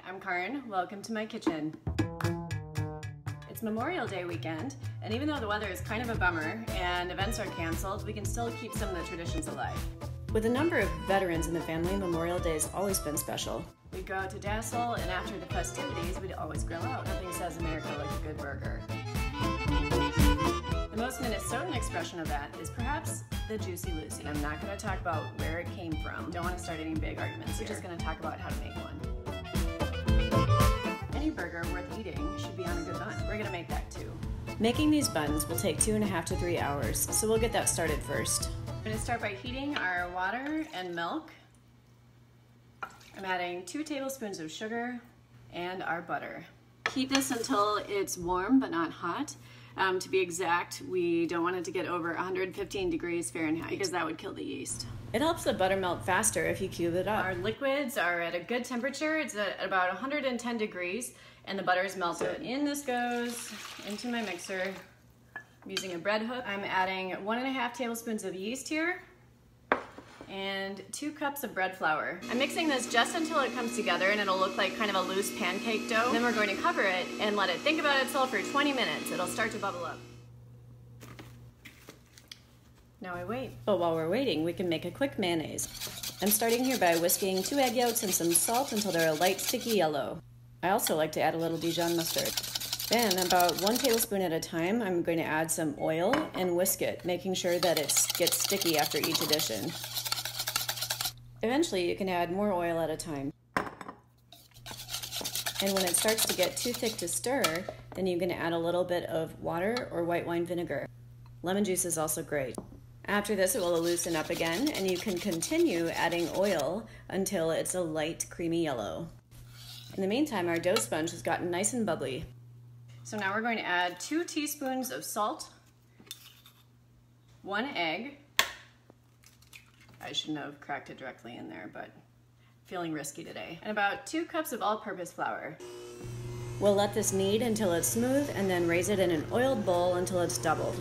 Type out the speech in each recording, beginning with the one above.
I'm Karin. Welcome to my kitchen. It's Memorial Day weekend, and even though the weather is kind of a bummer and events are canceled, we can still keep some of the traditions alive. With a number of veterans in the family, Memorial Day has always been special. We'd go out to Dassel, and after the festivities, we'd always grill out. Nothing says America like a good burger. The most Minnesotan expression of that is perhaps the Juicy Lucy. I'm not going to talk about where it came from. Don't want to start any big arguments. We're just going to talk about how to make one. Any burger worth eating should be on a good bun. We're going to make that too. Making these buns will take 2.5 to 3 hours, so we'll get that started first. I'm going to start by heating our water and milk. I'm adding 2 tablespoons of sugar and our butter. Heat this until it's warm but not hot. To be exact, we don't want it to get over 115 degrees Fahrenheit because that would kill the yeast. It helps the butter melt faster if you cube it up. Our liquids are at a good temperature. It's at about 110 degrees and the butter is melted. So in this goes into my mixer. I'm using a bread hook. I'm adding 1.5 tablespoons of yeast here and 2 cups of bread flour. I'm mixing this just until it comes together and it'll look like kind of a loose pancake dough. And then we're going to cover it and let it think about itself for 20 minutes. It'll start to bubble up. Now I wait. But while we're waiting, we can make a quick mayonnaise. I'm starting here by whisking 2 egg yolks and some salt until they're a light sticky yellow. I also like to add a little Dijon mustard. Then, about 1 tablespoon at a time, I'm going to add some oil and whisk it, making sure that it gets sticky after each addition. Eventually, you can add more oil at a time. And when it starts to get too thick to stir, then you can add a little bit of water or white wine vinegar. Lemon juice is also great. After this, it will loosen up again, and you can continue adding oil until it's a light, creamy yellow. In the meantime, our dough sponge has gotten nice and bubbly. So now we're going to add 2 teaspoons of salt, 1 egg. I shouldn't have cracked it directly in there, but feeling risky today. And about 2 cups of all-purpose flour. We'll let this knead until it's smooth and then raise it in an oiled bowl until it's doubled.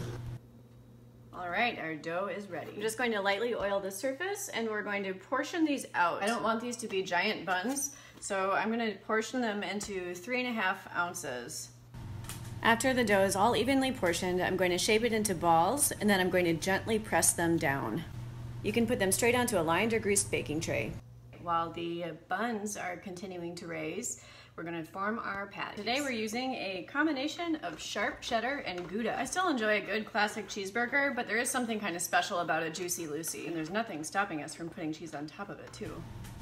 All right, our dough is ready. I'm just going to lightly oil the surface and we're going to portion these out. I don't want these to be giant buns, so I'm going to portion them into 3.5 ounces. After the dough is all evenly portioned, I'm going to shape it into balls and then I'm going to gently press them down. You can put them straight onto a lined or greased baking tray. While the buns are continuing to raise, we're going to form our patties. Today we're using a combination of sharp cheddar and Gouda. I still enjoy a good classic cheeseburger, but there is something kind of special about a Juicy Lucy, and there's nothing stopping us from putting cheese on top of it too.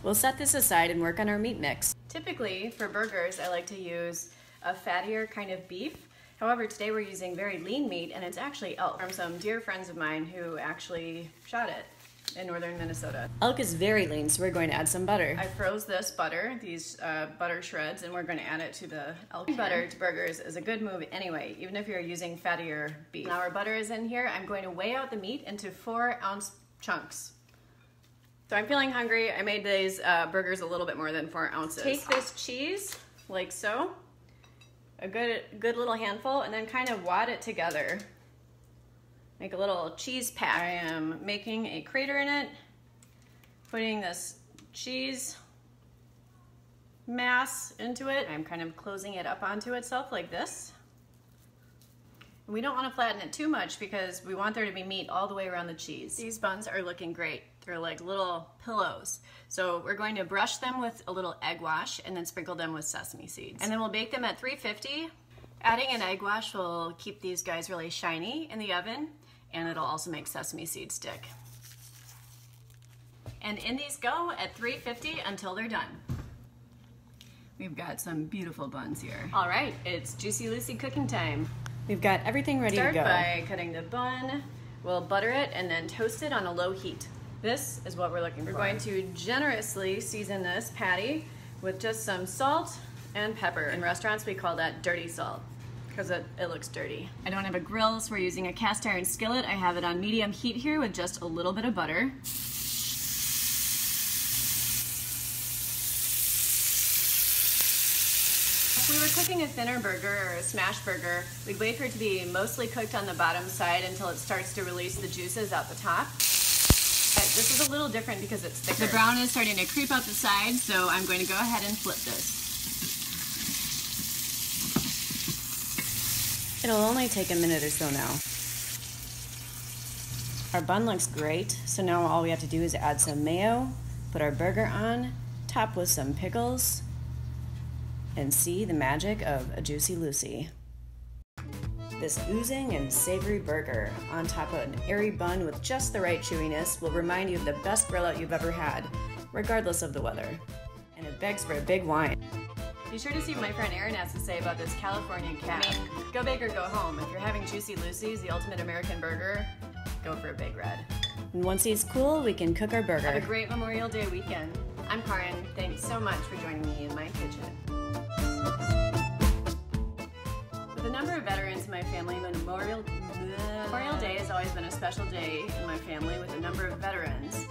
We'll set this aside and work on our meat mix. Typically for burgers, I like to use a fattier kind of beef. However, today we're using very lean meat, and it's actually elk from some dear friends of mine who actually shot it in northern Minnesota. Elk is very lean, so we're going to add some butter. I froze this butter, these butter shreds, and we're going to add it to the elk. Butter to burgers is a good move anyway, even if you're using fattier beef. Now our butter is in here. I'm going to weigh out the meat into 4-ounce chunks. So I'm feeling hungry. I made these burgers a little bit more than 4 ounces. Take this cheese, like so, a good little handful, and then kind of wad it together. Make a little cheese pack. I am making a crater in it, putting this cheese mass into it. I'm kind of closing it up onto itself like this. And we don't want to flatten it too much because we want there to be meat all the way around the cheese. These buns are looking great. They're like little pillows. So we're going to brush them with a little egg wash and then sprinkle them with sesame seeds. And then we'll bake them at 350. Adding an egg wash will keep these guys really shiny in the oven, and it'll also make sesame seeds stick. And in these go at 350 until they're done. We've got some beautiful buns here. All right, it's Juicy Lucy cooking time. We've got everything ready to go. Start by cutting the bun. We'll butter it and then toast it on a low heat. This is what we're looking for. We're going to generously season this patty with just some salt and pepper. In restaurants, we call that dirty salt, because it looks dirty. I don't have a grill, so we're using a cast iron skillet. I have it on medium heat here with just a little bit of butter. If we were cooking a thinner burger or a smash burger, we'd wait for it to be mostly cooked on the bottom side until it starts to release the juices out the top. This is a little different because it's thicker. The brown is starting to creep out the sides, so I'm going to go ahead and flip this. It'll only take a minute or so now. Our bun looks great, so now all we have to do is add some mayo, put our burger on, top with some pickles, and see the magic of a Juicy Lucy. This oozing and savory burger on top of an airy bun with just the right chewiness will remind you of the best grill out you've ever had, regardless of the weather. And it begs for a big wine. Be sure to see what my friend Erin has to say about this California cat. Go big or go home. If you're having Juicy Lucy's, the ultimate American burger, go for a Big Red. And once he's cool, we can cook our burger. Have a great Memorial Day weekend. I'm Karin. Thanks so much for joining me in my kitchen. With a number of veterans in my family, Memorial Day has always been a special day in my family with a number of veterans.